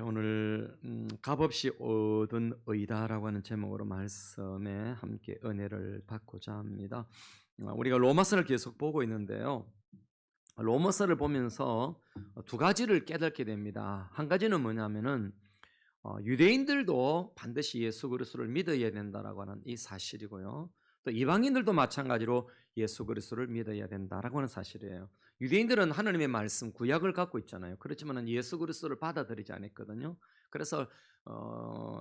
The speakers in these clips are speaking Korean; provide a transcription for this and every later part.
오늘 값없이 얻은 의다라고 하는 제목으로 말씀에 함께 은혜를 받고자 합니다. 우리가 로마서를 계속 보고 있는데요. 로마서를 보면서 두 가지를 깨닫게 됩니다. 한 가지는 뭐냐면은 유대인들도 반드시 예수 그리스도를 믿어야 된다라고 하는 이 사실이고요. 또 이방인들도 마찬가지로 예수 그리스도를 믿어야 된다라고 하는 사실이에요. 유대인들은 하나님의 말씀 구약을 갖고 있잖아요. 그렇지만 예수 그리스도를 받아들이지 않았거든요. 그래서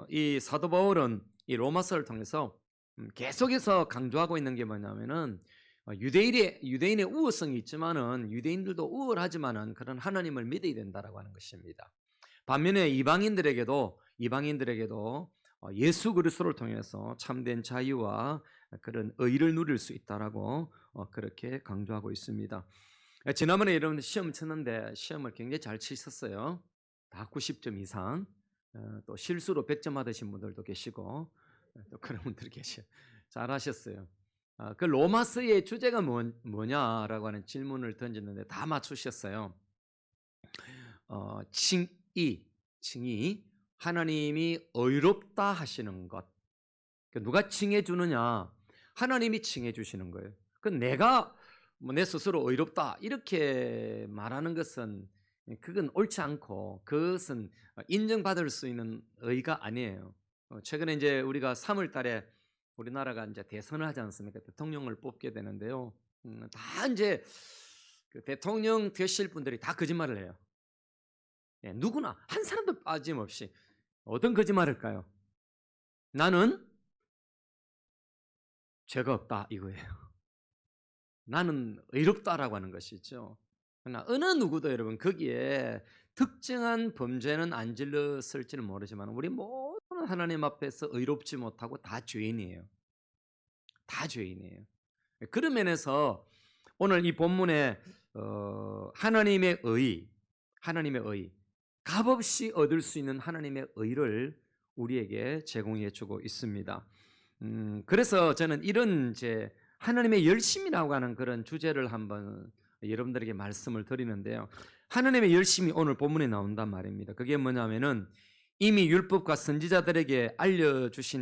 이 사도 바울은 이 로마서를 통해서 계속해서 강조하고 있는 게 뭐냐면은 유대인의 우월성이 있지만은 유대인들도 우월하지만은 그런 하나님을 믿어야 된다라고 하는 것입니다. 반면에 이방인들에게도 예수 그리스도를 통해서 참된 자유와 그런 의를 누릴 수 있다라고 그렇게 강조하고 있습니다. 지난번에 여러분 시험 쳤는데 시험을 굉장히 잘 치셨어요. 다 90점 이상. 또 실수로 100점 받으신 분들도 계시고 또 그런 분들이 계셔. 잘하셨어요. 그 로마서의 주제가 뭐냐라고 하는 질문을 던졌는데 다 맞추셨어요. 칭의, 하나님이 의롭다 하시는 것. 누가 칭해 주느냐? 하나님이 칭해 주시는 거예요. 그 내가 내 스스로 의롭다 이렇게 말하는 것은 그건 옳지 않고 그것은 인정받을 수 있는 의가 아니에요. 최근에 이제 우리가 3월 달에 우리나라가 이제 대선을 하지 않습니까? 대통령을 뽑게 되는데요. 다 이제 그 대통령 되실 분들이 다 거짓말을 해요. 누구나 한 사람도 빠짐없이 어떤 거짓말일까요? 나는 죄가 없다 이거예요. 나는 의롭다라고 하는 것이죠. 그러나 어느 누구도 여러분 거기에 특정한 범죄는 안 질렀을지는 모르지만 우리 모두는 하나님 앞에서 의롭지 못하고 다 죄인이에요. 다 죄인이에요. 그런 면에서 오늘 이 본문에 하나님의 의, 값없이 얻을 수 있는 하나님의 의를 우리에게 제공해 주고 있습니다. 그래서 저는 이런 이제 하나님의 열심이라고 하는 그런 주제를 한번 여러분들에게 말씀을 드리는데요. 하나님의 열심이 오늘 본문에 나온단 말입니다. 그게 뭐냐면은 이미 율법과 선지자들에게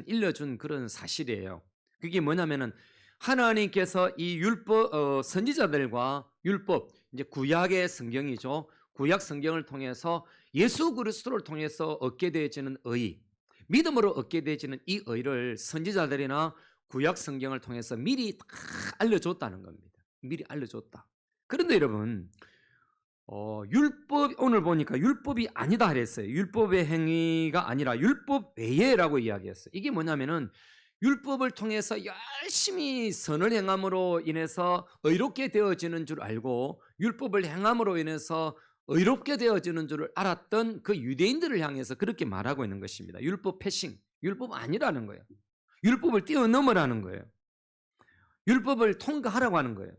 일러준 그런 사실이에요. 그게 뭐냐면은 하나님께서 이 율법 선지자들과 율법 이제 구약의 성경이죠. 구약 성경을 통해서 예수 그리스도를 통해서 얻게 되어지는 의, 믿음으로 얻게 되어지는 이 의를 선지자들이나 구약 성경을 통해서 미리 다 알려줬다는 겁니다. 미리 알려줬다. 그런데 여러분, 율법 오늘 보니까 율법이 아니다 그랬어요. 율법의 행위가 아니라 율법 외에라고 이야기했어요. 이게 뭐냐면은 율법을 통해서 열심히 선을 행함으로 인해서 의롭게 되어지는 줄 알고 율법을 행함으로 인해서 의롭게 되어지는 줄 알았던 그 유대인들을 향해서 그렇게 말하고 있는 것입니다. 율법 패싱, 율법 아니라는 거예요. 율법을 뛰어넘으라는 거예요. 율법을 통과하라고 하는 거예요.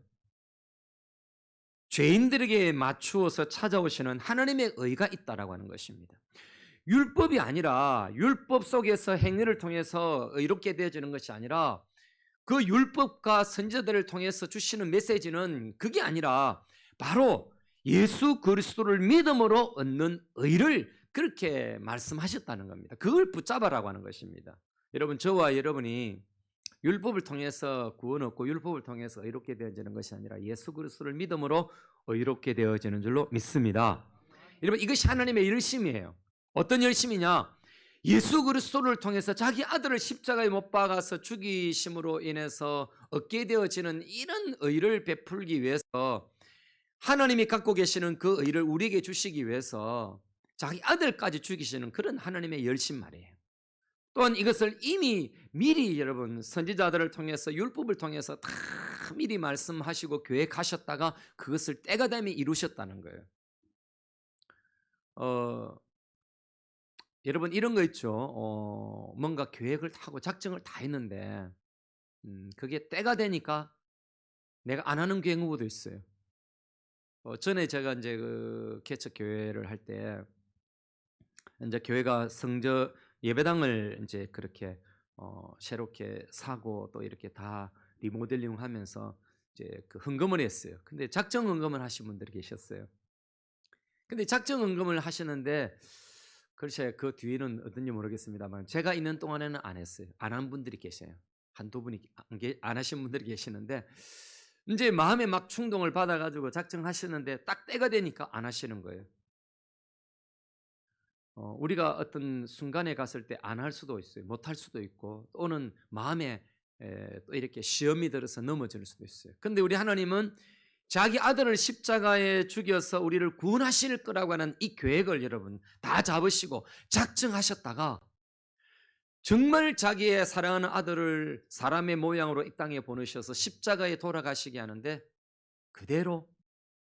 죄인들에게 맞추어서 찾아오시는 하나님의 의가 있다라고 하는 것입니다. 율법이 아니라 율법 속에서 행위를 통해서 의롭게 되어지는 것이 아니라 그 율법과 선지자들을 통해서 주시는 메시지는 그게 아니라 바로 예수 그리스도를 믿음으로 얻는 의를 그렇게 말씀하셨다는 겁니다. 그걸 붙잡아라고 하는 것입니다. 여러분, 저와 여러분이 율법을 통해서 구원 얻고 율법을 통해서 의롭게 되어지는 것이 아니라 예수 그리스도를 믿음으로 의롭게 되어지는 줄로 믿습니다. 여러분, 이것이 하나님의 열심이에요. 어떤 열심이냐? 예수 그리스도를 통해서 자기 아들을 십자가에 못 박아서 죽이심으로 인해서 얻게 되어지는 이런 의를 베풀기 위해서 하나님이 갖고 계시는 그 의를 우리에게 주시기 위해서 자기 아들까지 죽이시는 그런 하나님의 열심 말이에요. 또한 이것을 이미 미리 여러분 선지자들을 통해서 율법을 통해서 다 미리 말씀하시고 계획하셨다가 그것을 때가 되면 이루셨다는 거예요. 여러분 이런 거 있죠. 뭔가 계획을 다 하고 작정을 다 했는데 그게 때가 되니까 내가 안 하는 경우도 있어요. 전에 제가 이제 그 개척 교회를 할 때 이제 교회가 성저 예배당을 이제 그렇게 새롭게 사고 또 이렇게 다 리모델링하면서 이제 그 헌금을 했어요. 근데 작정 헌금을 하신 분들이 계셨어요. 근데 작정 헌금을 하시는데 글쎄 그 뒤에는 어떤지 모르겠습니다만 제가 있는 동안에는 안 했어요. 안 한 분들이 계세요. 한두 분이 안 하신 분들이 계시는데 이제 마음에 막 충동을 받아가지고 작정하시는데 딱 때가 되니까 안 하시는 거예요. 우리가 어떤 순간에 갔을 때 안 할 수도 있어요. 못 할 수도 있고 또는 마음에 또 이렇게 시험이 들어서 넘어질 수도 있어요. 근데 우리 하나님은 자기 아들을 십자가에 죽여서 우리를 구원하실 거라고 하는 이 계획을 여러분 다 잡으시고 작정하셨다가 정말 자기의 사랑하는 아들을 사람의 모양으로 이 땅에 보내셔서 십자가에 돌아가시게 하는데 그대로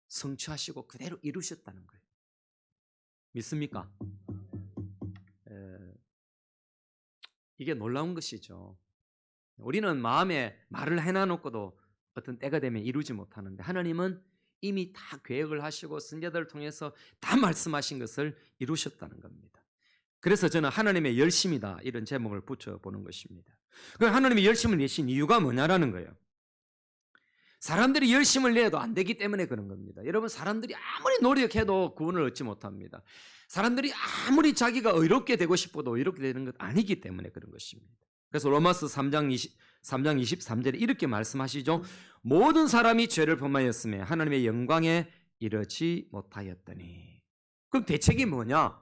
성취하시고 그대로 이루셨다는 거예요. 믿습니까? 이게 놀라운 것이죠. 우리는 마음에 말을 해놔놓고도 어떤 때가 되면 이루지 못하는데 하나님은 이미 다 계획을 하시고 선지자들을 통해서 다 말씀하신 것을 이루셨다는 겁니다. 그래서 저는 하나님의 열심이다 이런 제목을 붙여보는 것입니다. 그 하나님의 열심을 내신 이유가 뭐냐라는 거예요. 사람들이 열심을 내도 안 되기 때문에 그런 겁니다. 여러분 사람들이 아무리 노력해도 구원을 얻지 못합니다. 사람들이 아무리 자기가 의롭게 되고 싶어도 의롭게 되는 것 아니기 때문에 그런 것입니다. 그래서 로마서 3장 23절에 이렇게 말씀하시죠. 모든 사람이 죄를 범하였으며 하나님의 영광에 이르지 못하였더니. 그럼 대책이 뭐냐?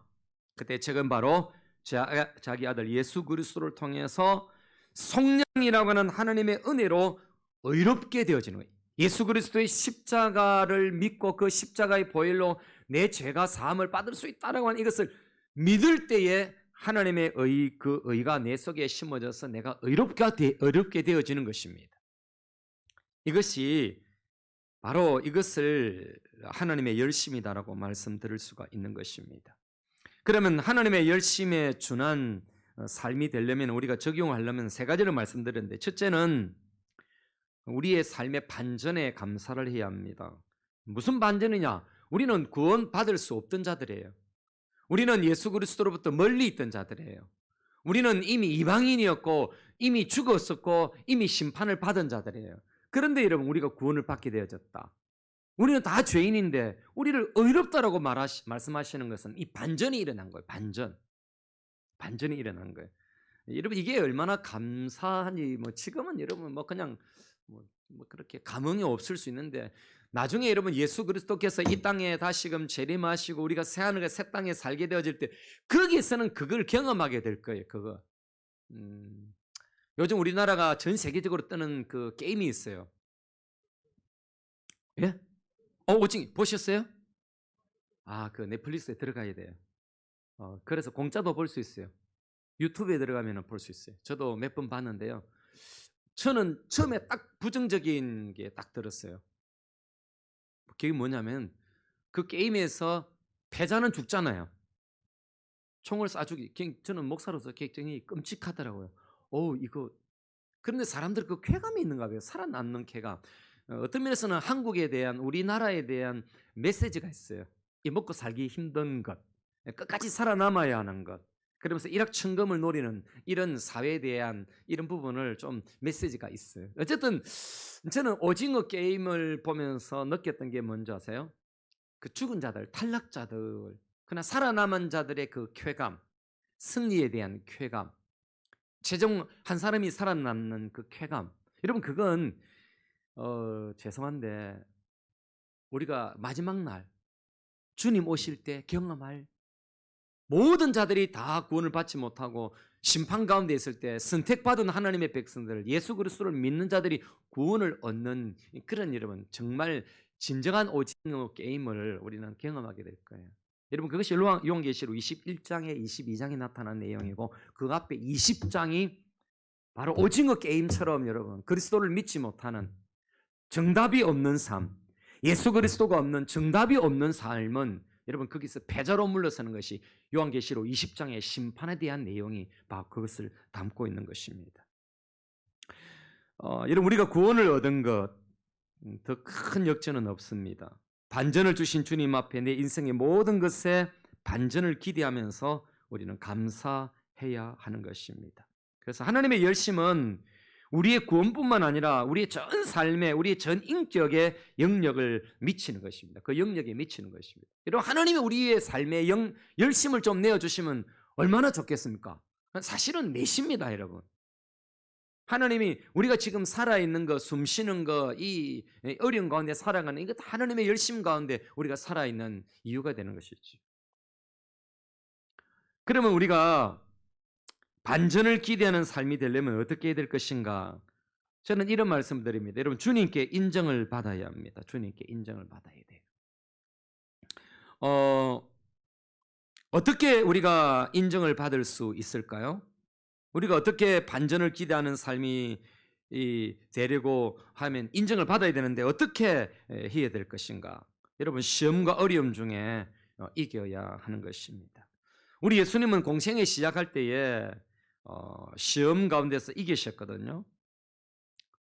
그 대책은 바로 자기 아들 예수 그리스도를 통해서 성령이라고 하는 하나님의 은혜로 의롭게 되어지는 거예요. 예수 그리스도의 십자가를 믿고 그 십자가의 보혈로 내 죄가 사함을 받을 수 있다라고 하는 이것을 믿을 때에 하나님의 그 의가 내 속에 심어져서 내가 의롭게 되어지는 것입니다. 이것이 바로 이것을 하나님의 열심이다라고 말씀드릴 수가 있는 것입니다. 그러면 하나님의 열심에 준한 삶이 되려면 우리가 적용하려면 세 가지를 말씀드렸는데 첫째는 우리의 삶의 반전에 감사를 해야 합니다. 무슨 반전이냐? 우리는 구원 받을 수 없던 자들이에요. 우리는 예수 그리스도로부터 멀리 있던 자들이에요. 우리는 이미 이방인이었고 이미 죽었었고 이미 심판을 받은 자들이에요. 그런데 여러분 우리가 구원을 받게 되어졌다. 우리는 다 죄인인데 우리를 의롭다라고 말씀하시는 것은 이 반전이 일어난 거예요. 반전이 일어난 거예요. 여러분 이게 얼마나 감사하니 지금은 여러분 그냥 그렇게 감흥이 없을 수 있는데 나중에 여러분 예수 그리스도께서 이 땅에 다시금 재림하시고 우리가 새하늘과 새 땅에 살게 되어질 때 거기에서는 그걸 경험하게 될 거예요. 그거. 요즘 우리나라가 전 세계적으로 뜨는 그 게임이 있어요. 예? 오징 보셨어요? 그 넷플릭스에 들어가야 돼요. 그래서 공짜도 볼 수 있어요. 유튜브에 들어가면 볼 수 있어요. 저도 몇 번 봤는데요. 저는 처음에 딱 부정적인 게 딱 들었어요. 그게 뭐냐면 그 게임에서 패자는 죽잖아요. 총을 쏴주기. 저는 목사로서 굉장히 끔찍하더라고요. 이거. 그런데 사람들 그 쾌감이 있는가 봐요. 살아남는 쾌감. 어떤 면에서는 한국에 대한 우리나라에 대한 메시지가 있어요. 이 먹고 살기 힘든 것. 끝까지 살아남아야 하는 것. 그러면서 일확천금을 노리는 이런 사회에 대한 이런 부분을 좀 메시지가 있어요. 어쨌든 저는 오징어 게임을 보면서 느꼈던 게 뭔지 아세요? 그 죽은 자들, 탈락자들, 그러나 살아남은 자들의 그 쾌감, 승리에 대한 쾌감, 최종 한 사람이 살아남는 그 쾌감. 여러분 그건 죄송한데 우리가 마지막 날 주님 오실 때 경험할 모든 자들이 다 구원을 받지 못하고 심판 가운데 있을 때 선택받은 하나님의 백성들, 예수 그리스도를 믿는 자들이 구원을 얻는 그런 여러분 정말 진정한 오징어 게임을 우리는 경험하게 될 거예요. 여러분 그것이 요한계시록 21장에 22장에 나타난 내용이고 그 앞에 20장이 바로 오징어 게임처럼 여러분 그리스도를 믿지 못하는 정답이 없는 삶, 예수 그리스도가 없는 정답이 없는 삶은 여러분 거기서 패자로 물러서는 것이 요한계시록 20장의 심판에 대한 내용이 바로 그것을 담고 있는 것입니다. 여러분 우리가 구원을 얻은 것 더 큰 역전은 없습니다. 반전을 주신 주님 앞에 내 인생의 모든 것에 반전을 기대하면서 우리는 감사해야 하는 것입니다. 그래서 하나님의 열심은 우리의 구원뿐만 아니라 우리의 전 삶에, 우리의 전 인격에 영역을 미치는 것입니다. 그 영역에 미치는 것입니다. 여러분, 하나님이 우리의 삶에 열심을 좀 내어주시면 얼마나 좋겠습니까? 사실은 내십니다, 여러분. 하나님이 우리가 지금 살아있는 거, 숨 쉬는 거, 이 어려운 가운데 살아가는 이것 하나님의 열심 가운데 우리가 살아있는 이유가 되는 것이죠. 그러면 우리가 반전을 기대하는 삶이 되려면 어떻게 해야 될 것인가? 저는 이런 말씀 드립니다. 여러분, 주님께 인정을 받아야 합니다. 주님께 인정을 받아야 돼요. 어떻게 우리가 인정을 받을 수 있을까요? 우리가 어떻게 반전을 기대하는 삶이 되려고 하면 인정을 받아야 되는데 어떻게 해야 될 것인가? 여러분, 시험과 어려움 중에 이겨야 하는 것입니다. 우리 예수님은 공생애 시작할 때에 시험 가운데서 이기셨거든요.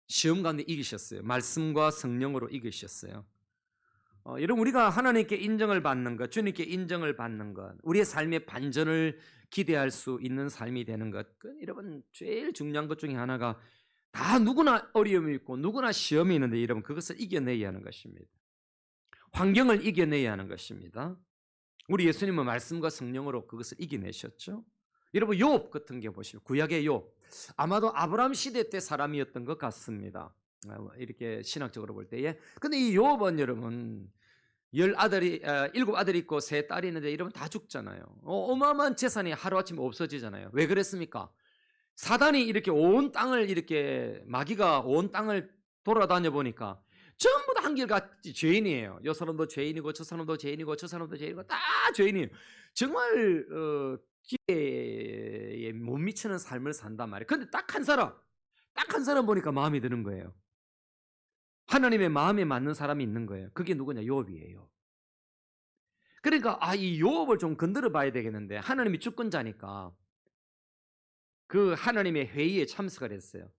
시험 가운데 이기셨어요. 말씀과 성령으로 이기셨어요. 여러분, 우리가 하나님께 인정을 받는 것, 주님께 인정을 받는 것, 우리의 삶의 반전을 기대할 수 있는 삶이 되는 것, 여러분, 제일 중요한 것 중에 하나가 다 누구나 어려움이 있고 누구나 시험이 있는데 여러분, 그것을 이겨내야 하는 것입니다. 환경을 이겨내야 하는 것입니다. 우리 예수님은 말씀과 성령으로 그것을 이겨내셨죠. 여러분, 욥 같은 게 보시면 구약의 욥, 아마도 아브라함 시대 때 사람이었던 것 같습니다. 이렇게 신학적으로 볼 때에. 근데 이 욥은 여러분 7아들이 있고 3딸이 있는데 이러면 다 죽잖아요. 어마어마한 재산이 하루아침에 없어지잖아요. 왜 그랬습니까? 사단이 이렇게 온 땅을 이렇게 마귀가 온 땅을 돌아다녀 보니까 전부 다 한결같이 죄인이에요. 이 사람도 죄인이고 저 사람도 죄인이고 저 사람도 죄인이고 다 죄인이에요. 정말 기회에 못 미치는 삶을 산단 말이에요. 근데 딱 한 사람 보니까 마음이 드는 거예요. 하나님의 마음에 맞는 사람이 있는 거예요. 그게 누구냐? 욥이에요. 그러니까 이 욥을 좀 건드려 봐야 되겠는데 하나님이 주권자니까 그 하나님의 회의에 참석을 했어요.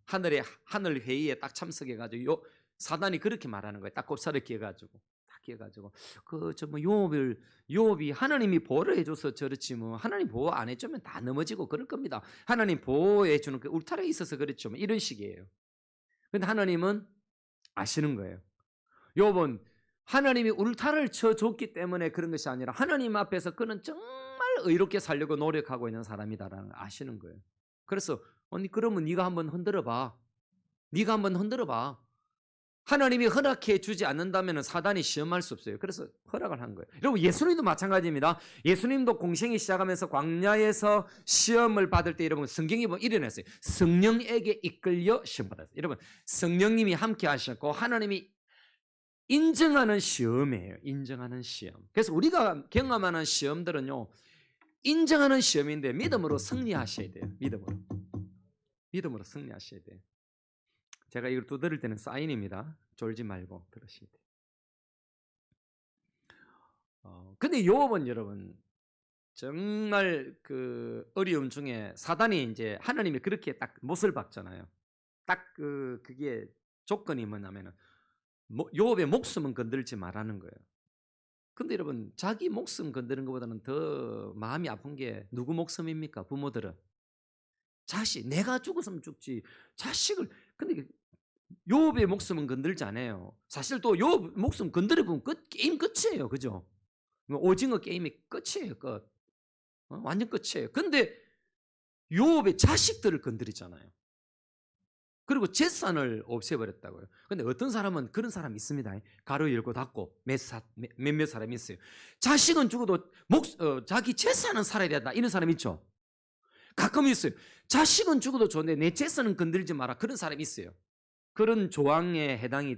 하늘 회의에 딱 참석해가지고 사단이 그렇게 말하는 거예요. 딱 곱살을 끼어가지고 욥이 하나님이 보호를 해줘서 저렇지 뭐 하나님 보호 안 해주면 다 넘어지고 그럴 겁니다. 하나님 보호해 주는 그 울타리에 있어서 그렇죠. 뭐 이런 식이에요. 근데 하나님은 아시는 거예요. 욥은 하나님이 울타리를 쳐줬기 때문에 그런 것이 아니라 하나님 앞에서 그는 정말 의롭게 살려고 노력하고 있는 사람이다라는 걸 아시는 거예요. 그래서 언니 그러면 네가 한번 흔들어 봐. 하나님이 허락해 주지 않는다면 사단이 시험할 수 없어요. 그래서 허락을 한 거예요. 여러분, 예수님도 마찬가지입니다. 예수님도 공생이 시작하면서 광야에서 시험을 받을 때 여러분 성경이 뭐 이래냈어요. 성령에게 이끌려 시험 받았어요. 여러분, 성령님이 함께 하셨고 하나님이 인정하는 시험이에요. 인정하는 시험. 그래서 우리가 경험하는 시험들은요, 인정하는 시험인데 믿음으로 승리하셔야 돼요. 믿음으로 승리하셔야 돼요. 제가 이걸 두드릴 때는 사인입니다. 졸지 말고 들으셔야 돼요. 근데 욥은 여러분 정말 그 어려움 중에 사단이 이제 하나님이 그렇게 딱 못을 박잖아요. 딱 그게 조건이 뭐냐면은 욥의 목숨은 건들지 말라는 거예요. 근데 여러분 자기 목숨 건드는 것보다는 더 마음이 아픈 게 누구 목숨입니까? 부모들은 자식, 내가 죽었으면 죽지 자식을. 근데 욥의 목숨은 건들지 않아요. 사실 또 욥 목숨 건드려 보면 게임 끝이에요. 그죠? 오징어 게임이 끝이에요. 끝. 완전 끝이에요. 근데 욥의 자식들을 건드리잖아요. 그리고 재산을 없애버렸다고요. 근데 어떤 사람은 그런 사람이 있습니다. 가로 열고 닫고 몇몇 사람이 있어요. 자식은 죽어도 자기 재산은 살아야 된다. 이런 사람이 있죠. 가끔 있어요. 자식은 죽어도 좋은데 내 재산은 건들지 마라. 그런 사람이 있어요. 그런 조항에 해당이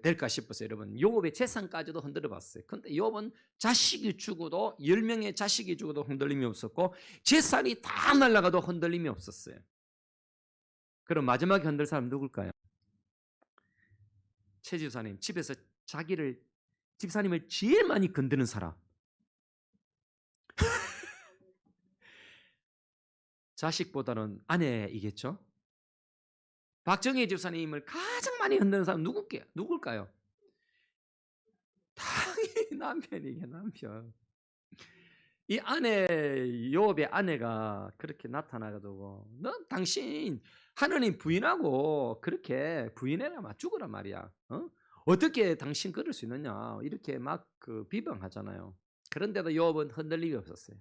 될까 싶었어요. 여러분, 욥의 재산까지도 흔들어 봤어요. 근데 욥은 자식이 죽어도 10명의 자식이 죽어도 흔들림이 없었고 재산이 다 날아가도 흔들림이 없었어요. 그럼 마지막에 흔들 사람 누굴까요? 최 집사님, 집에서 집사님을 제일 많이 건드는 사람. 자식보다는 아내이겠죠? 박정희 집사님을 가장 많이 흔드는 사람 누굴까요? 당연히 남편이게 남편. 이 요업의 아내가 그렇게 나타나가지고 너 당신 하느님 부인하고 그렇게 부인해라 막 죽으란 말이야. 어떻게 당신 그럴 수 있느냐 이렇게 막 그 비방하잖아요. 그런데도 요업은 흔들림이 없었어요.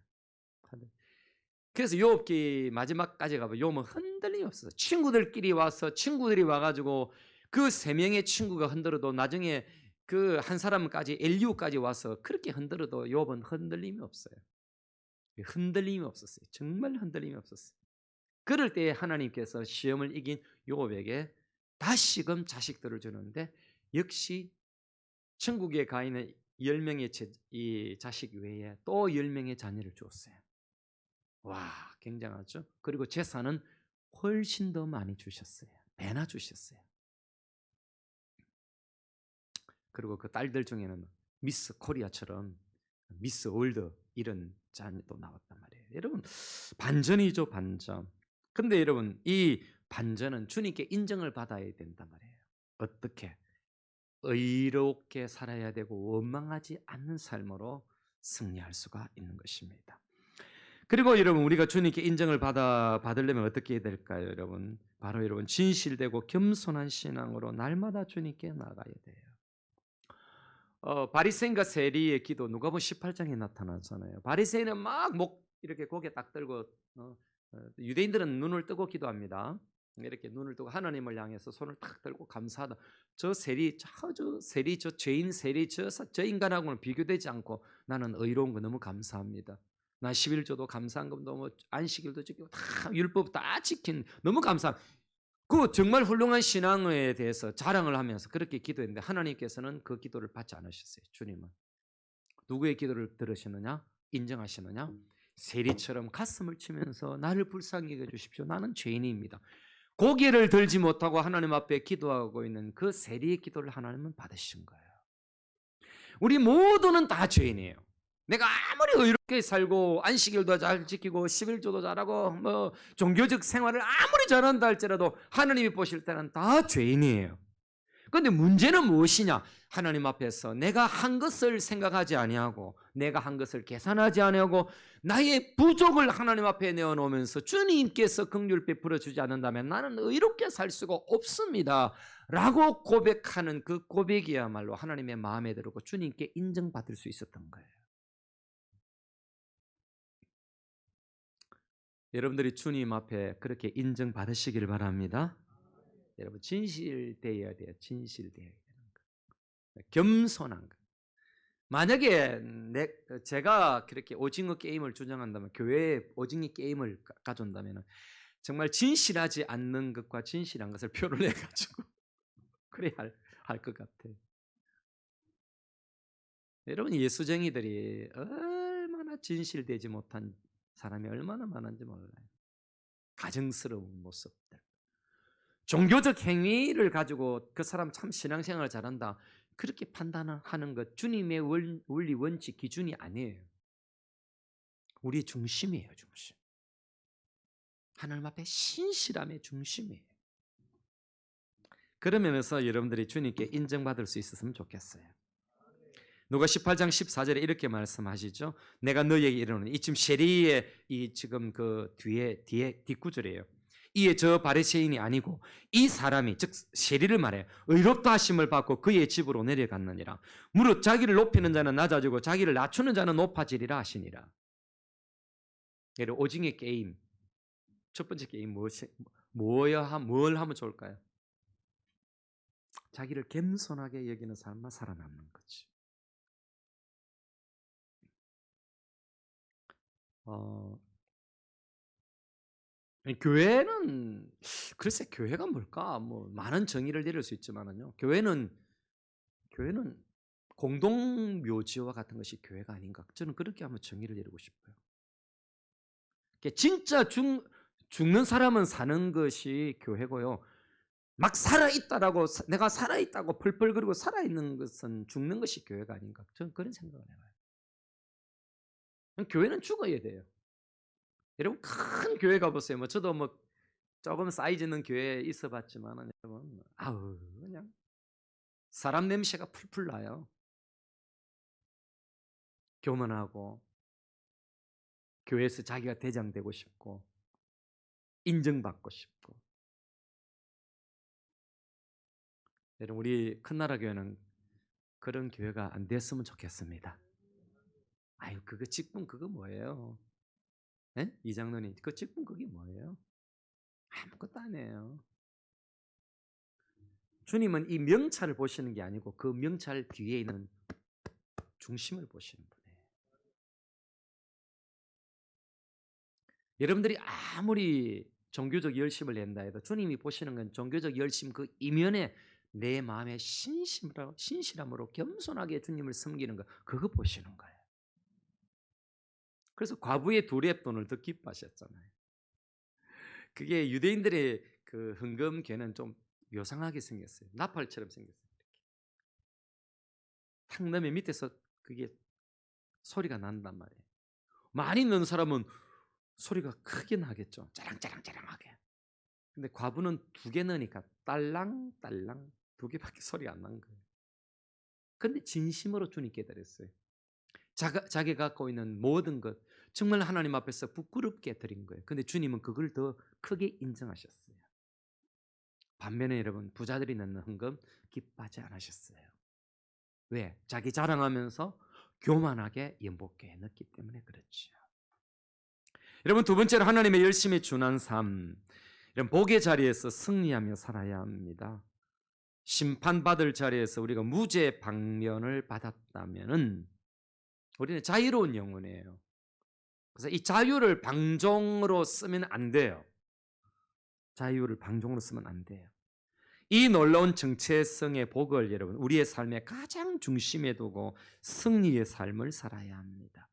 그래서 요업기 마지막까지 가보면 요업은 흔들림이 없었어요. 친구들이 와가지고 그 세 명의 친구가 흔들어도 나중에 그 한 사람까지 엘리후까지 와서 그렇게 흔들어도 요업은 흔들림이 없어요. 흔들림이 없었어요. 정말 흔들림이 없었어요. 그럴 때 하나님께서 시험을 이긴 요업에게 다시금 자식들을 주는데 역시 천국에 가 있는 10명의 이 자식 외에 또 10명의 자녀를 주었어요. 와, 굉장하죠? 그리고 재산은 훨씬 더 많이 주셨어요. 배나 주셨어요. 그리고 그 딸들 중에는 미스 코리아처럼 미스 월드 이런 자녀도 나왔단 말이에요. 여러분, 반전이죠, 반전. 근데 여러분, 이 반전은 주님께 인정을 받아야 된단 말이에요. 어떻게? 의롭게 살아야 되고 원망하지 않는 삶으로 승리할 수가 있는 것입니다. 그리고 여러분, 우리가 주님께 인정을 받으려면 어떻게 해야 될까요, 여러분? 바로 여러분, 진실되고 겸손한 신앙으로 날마다 주님께 나가야 돼요. 바리새인과 세리의 기도 누가복음 18장에 나타나잖아요. 바리새인은 막 목 이렇게 고개 딱 들고 유대인들은 눈을 뜨고 기도합니다. 이렇게 눈을 뜨고 하나님을 향해서 손을 딱 들고 감사하다. 저 세리, 저 죄인 세리, 저 인간하고는 비교되지 않고 나는 의로운 거 너무 감사합니다. 나 11조도 감사한 거 너무 안식일도 지키고 다 율법 다 지킨 너무 감사. 그 정말 훌륭한 신앙에 대해서 자랑을 하면서 그렇게 기도했는데 하나님께서는 그 기도를 받지 않으셨어요. 주님은 누구의 기도를 들으시느냐? 인정하시느냐? 세리처럼 가슴을 치면서 나를 불쌍히 여겨 주십시오. 나는 죄인입니다. 고개를 들지 못하고 하나님 앞에 기도하고 있는 그 세리의 기도를 하나님은 받으신 거예요. 우리 모두는 다 죄인이에요. 내가 아무리 의롭게 살고 안식일도 잘 지키고 11조도 잘하고 뭐 종교적 생활을 아무리 잘한다 할지라도 하나님이 보실 때는 다 죄인이에요. 그런데 문제는 무엇이냐? 하나님 앞에서 내가 한 것을 생각하지 아니하고 내가 한 것을 계산하지 아니하고 나의 부족을 하나님 앞에 내어놓으면서 주님께서 긍휼 베풀어 주지 않는다면 나는 의롭게 살 수가 없습니다 라고 고백하는 그 고백이야말로 하나님의 마음에 들고 주님께 인정받을 수 있었던 거예요. 여러분들이 주님 앞에 그렇게 인정받으시기를 바랍니다. 여러분 진실되어야 돼요. 진실되어야 되는 거. 겸손한 거. 만약에 제가 그렇게 오징어 게임을 주장한다면 교회에 오징어 게임을 가져온다면 정말 진실하지 않는 것과 진실한 것을 표를 내가지고 그래야 할 것 같아요. 여러분 예수쟁이들이 얼마나 진실되지 못한 사람이 얼마나 많은지 몰라요. 가증스러운 모습들. 종교적 행위를 가지고 그 사람 참 신앙생활 잘한다. 그렇게 판단하는 것 주님의 원리 원칙 기준이 아니에요. 우리의 중심이에요. 중심. 하나님 앞에 신실함의 중심이에요. 그런 면에서 여러분들이 주님께 인정받을 수 있었으면 좋겠어요. 누가 18장 14절에 이렇게 말씀하시죠. 내가 너희에게 이르노니 이 지금 세리의 이 지금 그 뒤에 뒷구절이에요. 이에 저 바리새인이 아니고 이 사람이 즉 세리를 말해 의롭다 하심을 받고 그의 집으로 내려갔느니라. 무릇 자기를 높이는 자는 낮아지고 자기를 낮추는 자는 높아지리라 하시니라. 예를 오징어 게임 첫 번째 게임 뭘 하면 좋을까요? 자기를 겸손하게 여기는 삶만 살아남는 거지. 교회는 글쎄 교회가 뭘까? 뭐 많은 정의를 내릴 수 있지만은요. 교회는 공동묘지와 같은 것이 교회가 아닌가? 저는 그렇게 한번 정의를 내리고 싶어요. 진짜 죽는 사람은 사는 것이 교회고요. 막 살아있다라고 내가 살아있다고 펄펄 그리고 살아있는 것은 죽는 것이 교회가 아닌가? 저는 그런 생각을 해봐요. 교회는 죽어야 돼요. 여러분 큰 교회 가보세요. 뭐 저도 뭐 조금 사이즈 있는 교회에 있어봤지만 여러분 아우 그냥 사람 냄새가 풀풀 나요. 교만하고 교회에서 자기가 대장 되고 싶고 인정받고 싶고. 여러분 우리 큰나라 교회는 그런 교회가 안 됐으면 좋겠습니다. 아유 그거 직분 그거 뭐예요? 예? 이장로님 그 직분 그게 뭐예요? 아무것도 아니에요. 주님은 이 명찰을 보시는 게 아니고 그 명찰 뒤에 있는 중심을 보시는 분이에요. 여러분들이 아무리 종교적 열심을 낸다 해도 주님이 보시는 건 종교적 열심 그 이면에 내 마음의 신실함으로 겸손하게 주님을 섬기는 거 그거 보시는 거예요. 그래서 과부의 두 렙돈을 더 기뻐하셨잖아요. 그게 유대인들의 그 헌금궤는 좀 요상하게 생겼어요. 나팔처럼 생겼어요. 탁 넣으면 밑에서 그게 소리가 난단 말이에요. 많이 넣는 사람은 소리가 크게 나겠죠. 짜랑짜랑짜랑하게. 근데 과부는 두 개 넣으니까 딸랑딸랑 두 개밖에 소리가 안 난 거예요. 근데 진심으로 주님께 드렸어요. 자기가 갖고 있는 모든 것 정말 하나님 앞에서 부끄럽게 드린 거예요. 근데 주님은 그걸 더 크게 인정하셨어요. 반면에 여러분 부자들이 넣는 헌금 기뻐하지 않으셨어요. 왜? 자기 자랑하면서 교만하게 연복교에 넣기 때문에 그렇죠. 여러분 두 번째로 하나님의 열심에 준한 삶. 이런 복의 자리에서 승리하며 살아야 합니다. 심판받을 자리에서 우리가 무죄 방면을 받았다면은 우리는 자유로운 영혼이에요. 그래서 이 자유를 방종으로 쓰면 안 돼요. 자유를 방종으로 쓰면 안 돼요. 이 놀라운 정체성의 복을 여러분 우리의 삶의 가장 중심에 두고 승리의 삶을 살아야 합니다.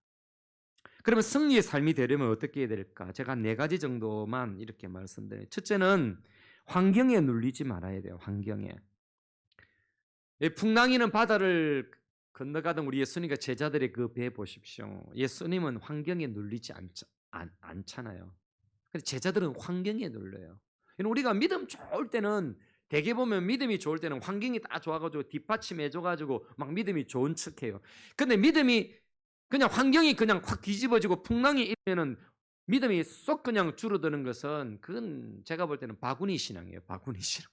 그러면 승리의 삶이 되려면 어떻게 해야 될까? 제가 4가지 정도만 이렇게 말씀드려요. 첫째는 환경에 눌리지 말아야 돼요. 환경에. 풍랑이는 바다를 건너가던 우리 예수님과 제자들의 그 배 보십시오. 예수님은 환경에 눌리지 않잖아요. 근데 제자들은 환경에 눌려요. 우리가 믿음 좋을 때는 대개 보면 믿음이 좋을 때는 환경이 다 좋아가지고 뒷받침해줘가지고 막 믿음이 좋은 척해요. 근데 믿음이 그냥 환경이 그냥 확 뒤집어지고 풍랑이 일면은 믿음이 쏙 그냥 줄어드는 것은 그건 제가 볼 때는 바구니 신앙이에요. 바구니 신앙.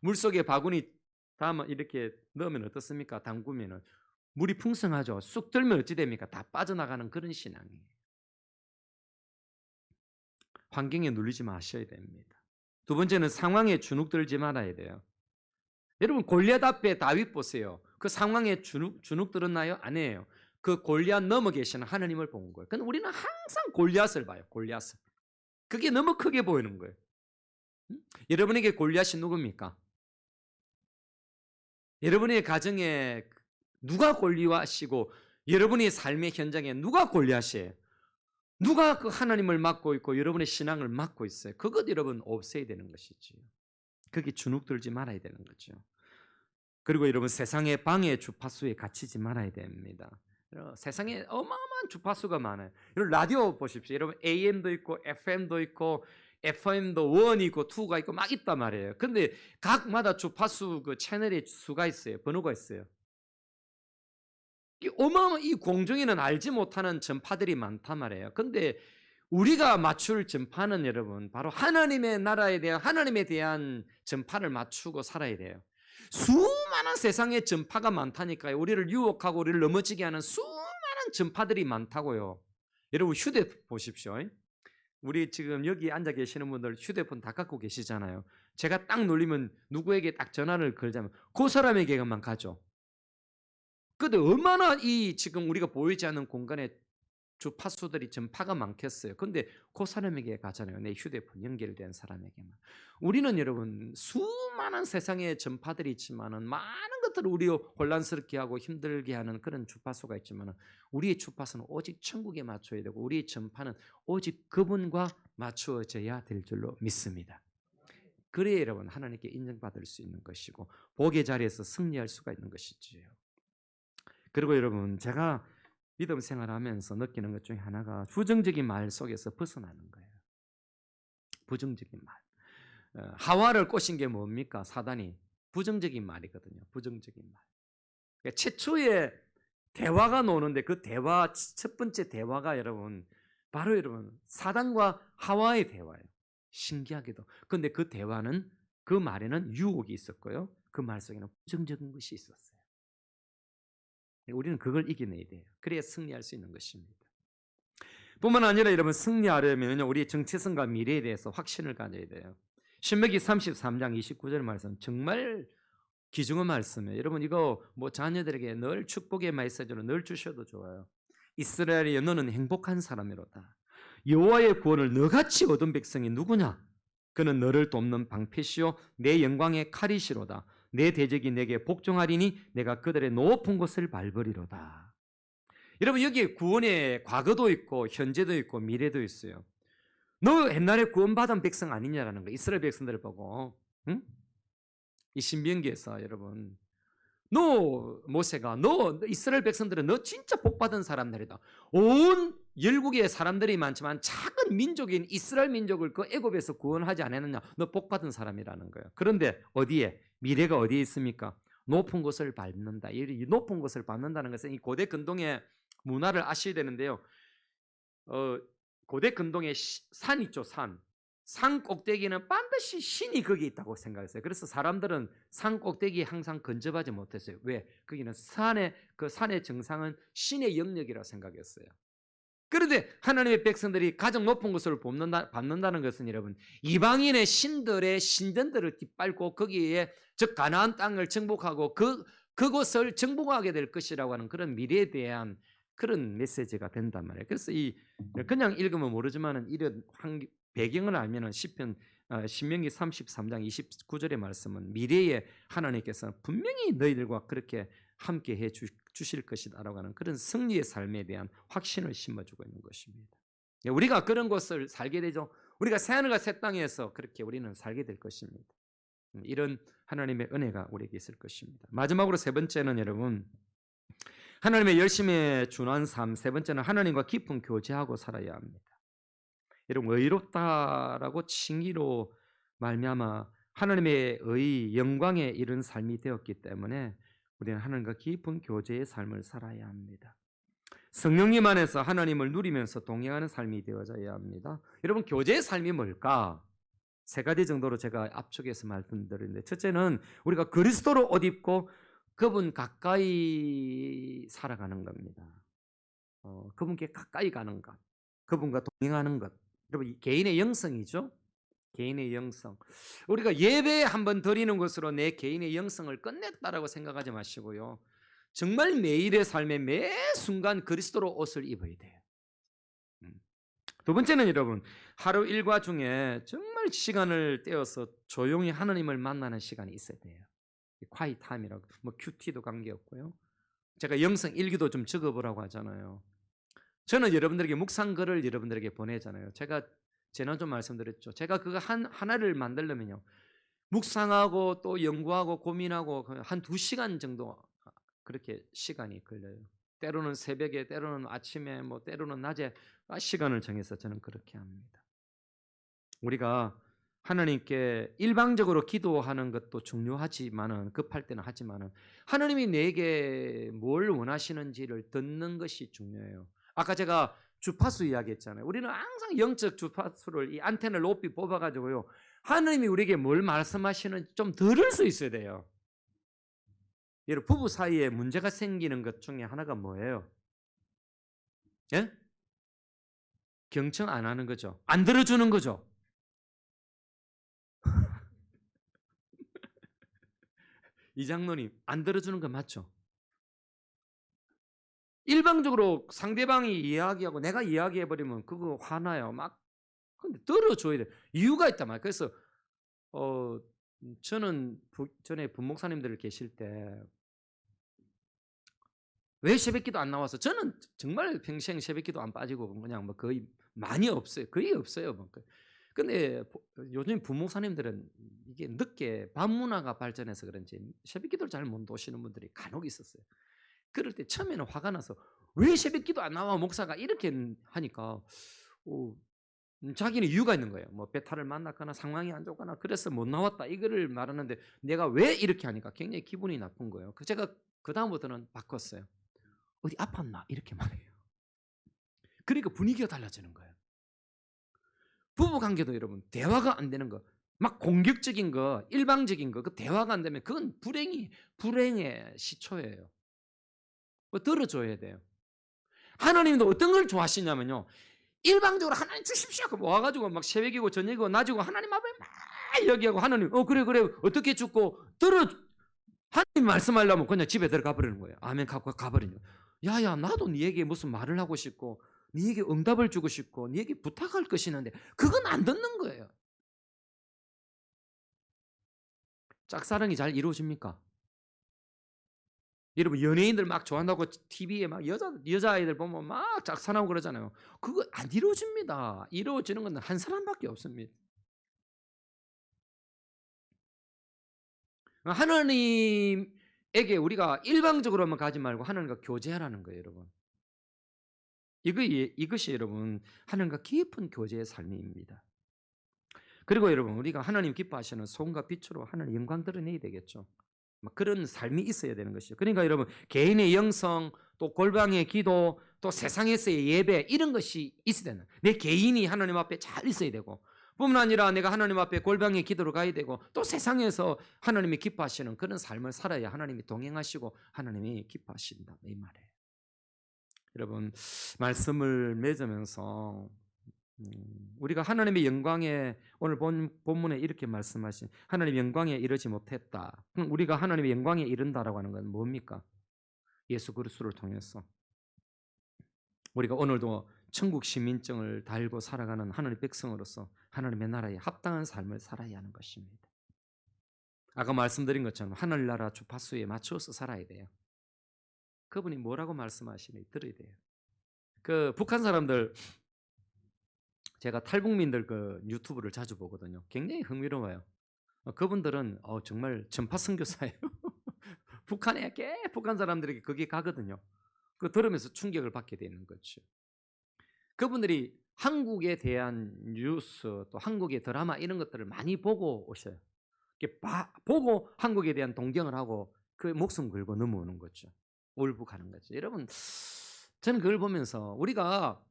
물속에 바구니 담아 이렇게 넣으면 어떻습니까? 담그면은 물이 풍성하죠. 쑥 들면 어찌 됩니까? 다 빠져나가는 그런 신앙이에요. 환경에 눌리지 마셔야 됩니다. 두 번째는 상황에 주눅들지 말아야 돼요. 여러분 골리앗 앞에 다윗 보세요. 그 상황에 주눅들었나요? 아니에요. 그 골리앗 넘어 계시는 하나님을 본 거예요. 근데 우리는 항상 골리앗을 봐요. 골리앗을. 그게 너무 크게 보이는 거예요. 여러분에게 골리앗이 누굽니까? 여러분의 가정에 누가 골리앗이고 여러분의 삶의 현장에 누가 골리앗이에요? 누가 그 하나님을 맡고 있고 여러분의 신앙을 맡고 있어요? 그것 여러분 없애야 되는 것이지요. 그게 주눅들지 말아야 되는 거죠. 그리고 여러분 세상의 방해 주파수에 갇히지 말아야 됩니다. 세상에 어마어마한 주파수가 많아요. 여러분 라디오 보십시오. 여러분 AM도 있고 FM도 있고 FM도 1이 있고 2가 있고 막 있단 말이에요. 근데 각마다 주파수 그 채널의 수가 있어요. 번호가 있어요. 이 공중에는 알지 못하는 전파들이 많단 말이에요. 근데 우리가 맞출 전파는 여러분 바로 하나님의 나라에 대한 하나님에 대한 전파를 맞추고 살아야 돼요. 수많은 세상의 전파가 많다니까요. 우리를 유혹하고 우리를 넘어지게 하는 수많은 전파들이 많다고요. 여러분 휴대폰 보십시오. 우리 지금 여기 앉아 계시는 분들 휴대폰 다 갖고 계시잖아요. 제가 딱 눌리면 누구에게 딱 전화를 걸자면 그 사람에게만 가죠. 근데 얼마나 이 지금 우리가 보이지 않는 공간에 주파수들이 전파가 많겠어요. 근데 그 사람에게 가잖아요. 내 휴대폰 연결된 사람에게만. 우리는 여러분 수많은 세상의 전파들이 있지만은 많은 것들을 우리 혼란스럽게 하고 힘들게 하는 그런 주파수가 있지만은 우리의 주파수는 오직 천국에 맞춰야 되고 우리의 전파는 오직 그분과 맞추어져야 될 줄로 믿습니다. 그래야 여러분 하나님께 인정받을 수 있는 것이고 복의 자리에서 승리할 수가 있는 것이지요. 그리고 여러분 제가 믿음 생활하면서 느끼는 것 중에 하나가 부정적인 말 속에서 벗어나는 거예요. 부정적인 말. 하와를 꼬신 게 뭡니까? 사단이 부정적인 말이거든요. 부정적인 말. 그러니까 최초의 대화가 나오는데 그 대화 첫 번째 대화가 여러분 바로 여러분 사단과 하와의 대화예요. 신기하게도. 그런데 그 대화는 그 말에는 유혹이 있었고요. 그 말 속에는 부정적인 것이 있었어요. 우리는 그걸 이겨내야 돼요. 그래야 승리할 수 있는 것입니다. 뿐만 아니라 여러분 승리하려면 우리의 정체성과 미래에 대해서 확신을 가져야 돼요. 신명기 33장 29절 말씀 정말 귀중한 말씀이에요. 여러분 이거 뭐 자녀들에게 늘 축복의 메시지로 늘 주셔도 좋아요. 이스라엘이여 너는 행복한 사람이로다. 여호와의 구원을 너같이 얻은 백성이 누구냐? 그는 너를 돕는 방패시요 내 영광의 칼이시로다. 내 대적이 내게 복종하리니 내가 그들의 높은 곳을 밟으리로다. 여러분 여기에 구원의 과거도 있고 현재도 있고 미래도 있어요. 너 옛날에 구원받은 백성 아니냐라는 거. 이스라엘 백성들을 보고 이 신명기에서 여러분 너 모세가 너 이스라엘 백성들은 너 진짜 복받은 사람들이다. 온 열국의 사람들이 많지만 작은 민족인 이스라엘 민족을 그 애굽에서 구원하지 않았느냐. 너 복받은 사람이라는 거예요. 그런데 어디에 미래가 어디에 있습니까? 높은 곳을 밟는다. 이 높은 곳을 밟는다는 것은 이 고대 근동의 문화를 아셔야 되는데요. 고대 근동의 산 있죠, 산. 산 꼭대기는 반드시 신이 거기 있다고 생각했어요. 그래서 사람들은 산 꼭대기에 항상 근접하지 못했어요. 왜? 거기는 그 산의 정상은 신의 영역이라고 생각했어요. 그런데 하나님의 백성들이 가장 높은 곳을 밟는다는 것은 여러분 이방인의 신들의 신전들을 깃밟고 거기에 즉 가나안 땅을 정복하고 그곳을 정복하게 될 것이라고 하는 그런 미래에 대한 그런 메시지가 된단 말이에요. 그래서 그냥 읽으면 모르지만은 이런 배경을 알면은 신명기 33장 29절의 말씀은 미래에 하나님께서 분명히 너희들과 그렇게 함께 해 주실 것이다라고 하는 그런 승리의 삶에 대한 확신을 심어주고 있는 것입니다. 우리가 그런 곳을 살게 되죠. 우리가 새하늘과 새 땅에서 그렇게 우리는 살게 될 것입니다. 이런 하나님의 은혜가 우리에게 있을 것입니다. 마지막으로 세 번째는 여러분 하나님의 열심에 준한 삶, 세 번째는 하나님과 깊은 교제하고 살아야 합니다. 여러분 의롭다라고 칭의로 말미암아 하나님의 영광에 이른 삶이 되었기 때문에 우리는 하나님과 깊은 교제의 삶을 살아야 합니다. 성령님 안에서 하나님을 누리면서 동행하는 삶이 되어져야 합니다. 여러분 교제의 삶이 뭘까? 세 가지 정도로 제가 앞쪽에서 말씀드렸는데 첫째는 우리가 그리스도로 옷 입고 그분 가까이 살아가는 겁니다. 그분께 가까이 가는 것, 그분과 동행하는 것. 여러분 개인의 영성이죠. 개인의 영성. 우리가 예배 한번 드리는 것으로 내 개인의 영성을 끝냈다라고 생각하지 마시고요. 정말 매일의 삶에 매 순간 그리스도로 옷을 입어야 돼요. 두 번째는 여러분 하루 일과 중에 정말 시간을 떼어서 조용히 하나님을 만나는 시간이 있어야 돼요. quiet time이라고 뭐 큐티도 관계없고요. 제가 영성 일기도 좀 적어보라고 하잖아요. 저는 여러분들에게 묵상글을 여러분들에게 보내잖아요. 제가 지난주 말씀드렸죠. 제가 그거 하나를 만들려면요. 묵상하고 또 연구하고 고민하고 한 2시간 정도 그렇게 시간이 걸려요. 때로는 새벽에, 때로는 아침에, 뭐 때로는 낮에 시간을 정해서 저는 그렇게 합니다. 우리가 하나님께 일방적으로 기도하는 것도 중요하지만은 급할 때는 하지만은 하나님이 내게 뭘 원하시는지를 듣는 것이 중요해요. 아까 제가 주파수 이야기했잖아요. 우리는 항상 영적 주파수를 이 안테나를 높이 뽑아가지고요. 하나님이 우리에게 뭘 말씀하시는지 좀 들을 수 있어야 돼요. 여러분 부부 사이에 문제가 생기는 것 중에 하나가 뭐예요? 예? 경청 안 하는 거죠. 안 들어주는 거죠. 이 장로님 안 들어주는 거 맞죠? 일방적으로 상대방이 이야기하고 내가 이야기해버리면 그거 화나요. 막 근데 들어줘야 돼. 이유가 있단 말이에요. 그래서 저는 전에 부목사님들 계실 때 왜 새벽기도 안 나와서 저는 정말 평생 새벽기도 안 빠지고 그냥 뭐 거의 많이 없어요. 거의 없어요. 뭐. 근데 요즘 부목사님들은 이게 늦게 밤 문화가 발전해서 그런지 새벽기도를 잘 못 오시는 분들이 간혹 있었어요. 그럴 때 처음에는 화가 나서 왜 새벽기도 안 나와 목사가 이렇게 하니까 자기는 이유가 있는 거예요. 뭐 배탈을 만났거나 상황이 안 좋거나 그래서 못 나왔다 이거를 말하는데 내가 왜 이렇게 하니까 굉장히 기분이 나쁜 거예요. 제가 그 다음부터는 바꿨어요. 어디 아팠나 이렇게 말해요. 그러니까 분위기가 달라지는 거예요. 부부 관계도 여러분 대화가 안 되는 거, 막 공격적인 거, 일방적인 거, 그 대화가 안 되면 그건 불행의 시초예요. 뭐 들어줘야 돼요. 하나님도 어떤 걸 좋아하시냐면요, 일방적으로 하나님 주십시오 그 와가지고 막 새벽이고 저녁이고 낮이고 하나님 앞에 막 얘기하고, 하나님 그래 어떻게 죽고 하나님 말씀하려면 그냥 집에 들어가 버리는 거예요. 아멘 갖고 가버리는 거예요. 야야, 나도 네에게 무슨 말을 하고 싶고 네에게 응답을 주고 싶고 네에게 부탁할 것이 있는데 그건 안 듣는 거예요. 짝사랑이 잘 이루어집니까? 여러분 연예인들 막 좋아한다고 TV에 막 여자아이들 보면 막 짝사랑하고 그러잖아요. 그거 안 이루어집니다. 이루어지는 건 한 사람밖에 없습니다. 하나님에게 우리가 일방적으로만 가지 말고 하나님과 교제하라는 거예요, 여러분. 이것이 여러분 하나님과 깊은 교제의 삶입니다. 그리고 여러분 우리가 하나님 기뻐하시는 소금과 빛으로 하나님 영광 드러내야 되겠죠. 그런 삶이 있어야 되는 것이죠. 그러니까 여러분 개인의 영성, 또 골방의 기도, 또 세상에서의 예배, 이런 것이 있어야 되는, 내 개인이 하나님 앞에 잘 있어야 되고, 뿐만 아니라 내가 하나님 앞에 골방의 기도로 가야 되고, 또 세상에서 하나님이 기뻐하시는 그런 삶을 살아야 하나님이 동행하시고 하나님이 기뻐하신다, 이 말이에요. 여러분 말씀을 맺으면서 우리가 하나님의 영광에, 오늘 본문에 이렇게 말씀하신 하나님의 영광에 이르지 못했다. 그럼 우리가 하나님의 영광에 이른다라고 하는 건 뭡니까? 예수 그리스도를 통해서 우리가 오늘도 천국 시민증을 달고 살아가는 하나님의 백성으로서 하나님의 나라에 합당한 삶을 살아야 하는 것입니다. 아까 말씀드린 것처럼 하늘나라 주파수에 맞추어서 살아야 돼요. 그분이 뭐라고 말씀하시는지 들어야 돼요. 그 북한 사람들, 제가 탈북민들 그 유튜브를 자주 보거든요. 굉장히 흥미로워요. 그분들은 정말 전파 선교사예요. 북한 사람들에게 거기 가거든요. 그 들으면서 충격을 받게 되는 거죠. 그분들이 한국에 대한 뉴스, 또 한국의 드라마 이런 것들을 많이 보고 오셔요. 보고 한국에 대한 동경을 하고 그 목숨 걸고 넘어오는 거죠. 울부가는 거죠. 여러분, 저는 그걸 보면서 우리가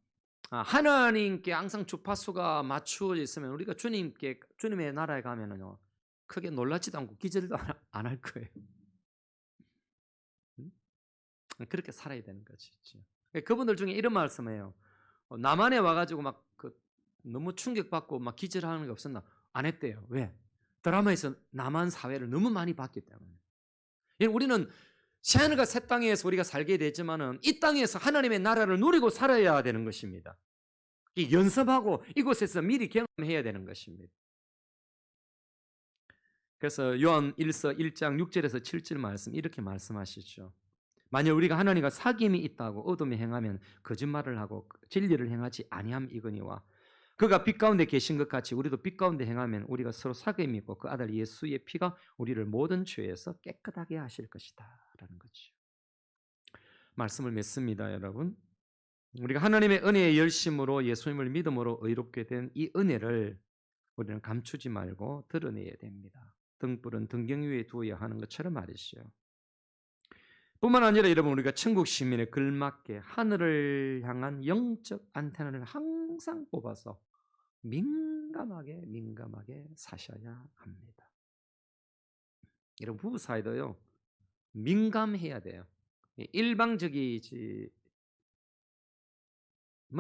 하나님께 항상 주파수가 맞추어져 있으면 우리가 주님의 나라에 가면은요, 크게 놀라지도 않고 기절도 안 할 거예요. 그렇게 살아야 되는 거죠. 그분들 중에 이런 말씀해요. 남한에 와가지고 너무 충격받고 막 기절하는 게 없었나? 안 했대요. 왜? 드라마에서 남한 사회를 너무 많이 봤기 때문에. 우리는 새하늘과 새 땅에서 우리가 살게 되지만은 이 땅에서 하나님의 나라를 누리고 살아야 되는 것입니다. 연습하고 이곳에서 미리 경험해야 되는 것입니다. 그래서 요한 1서 1장 6절에서 7절 말씀 이렇게 말씀하시죠. 만약 우리가 하나님과 사귐이 있다고 어둠에 행하면 거짓말을 하고 진리를 행하지 아니함 이거니와, 그가 빛 가운데 계신 것 같이 우리도 빛 가운데 행하면 우리가 서로 사귐이 있고 그 아들 예수의 피가 우리를 모든 죄에서 깨끗하게 하실 것이다 라는 거죠. 말씀을 맺습니다, 여러분. 우리가 하나님의 은혜의 열심으로 예수님을 믿음으로 의롭게 된 이 은혜를 우리는 감추지 말고 드러내야 됩니다. 등불은 등경 위에 두어야 하는 것처럼 말이죠. 뿐만 아니라 여러분 우리가 천국 시민에 걸맞게 하늘을 향한 영적 안테나를 항상 뽑아서 민감하게 사셔야 합니다. 여러분 부부 사이도요 민감해야 돼요. 일방적이지면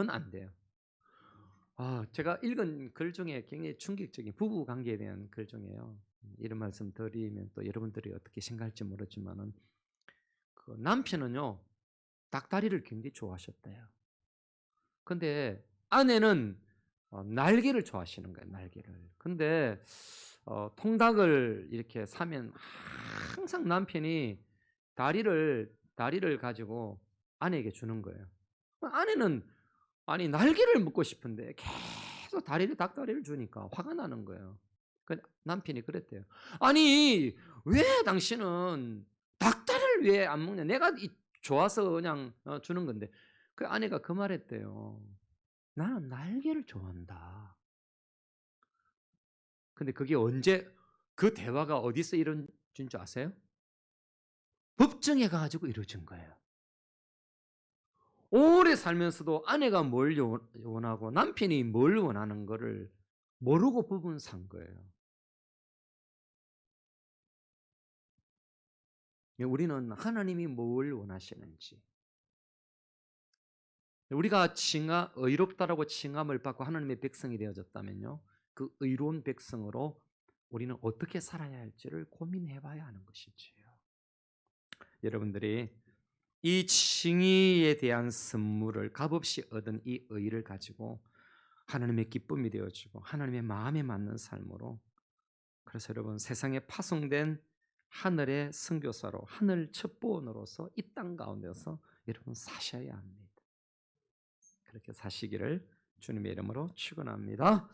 안 돼요. 제가 읽은 글 중에 굉장히 충격적인 부부 관계에 대한 글 중에요. 이런 말씀 드리면 또 여러분들이 어떻게 생각할지 모르지만은 그 남편은요 닭다리를 굉장히 좋아하셨대요. 근데 아내는 날개를 좋아하시는 거예요. 날개를. 근데 통닭을 이렇게 사면 항상 남편이 다리를 가지고 아내에게 주는 거예요. 아내는 날개를 먹고 싶은데 계속 닭다리를 주니까 화가 나는 거예요. 그 남편이 그랬대요. 아니 왜 당신은 닭다리를 왜 안 먹냐? 내가 좋아서 그냥 주는 건데. 그 아내가 그 말했대요. 나는 날개를 좋아한다. 근데 그게 그 대화가 어디서 이루어진 줄 아세요? 법정에 가가지고 이루어진 거예요. 오래 살면서도 아내가 뭘 원하고 남편이 뭘 원하는 거를 모르고 부부는 산 거예요. 우리는 하나님이 뭘 원하시는지, 우리가 의롭다라고 칭함을 받고 하나님의 백성이 되어졌다면요, 그 의로운 백성으로 우리는 어떻게 살아야 할지를 고민해 봐야 하는 것이지요. 여러분들이 이 칭의에 대한 선물을 값없이 얻은 이 의를 가지고 하나님의 기쁨이 되어지고 하나님의 마음에 맞는 삶으로, 그래서 여러분 세상에 파송된 하늘의 선교사로, 하늘 첩보원으로서 이 땅 가운데서 여러분 사셔야 합니다. 그렇게 사시기를 주님의 이름으로 축원합니다.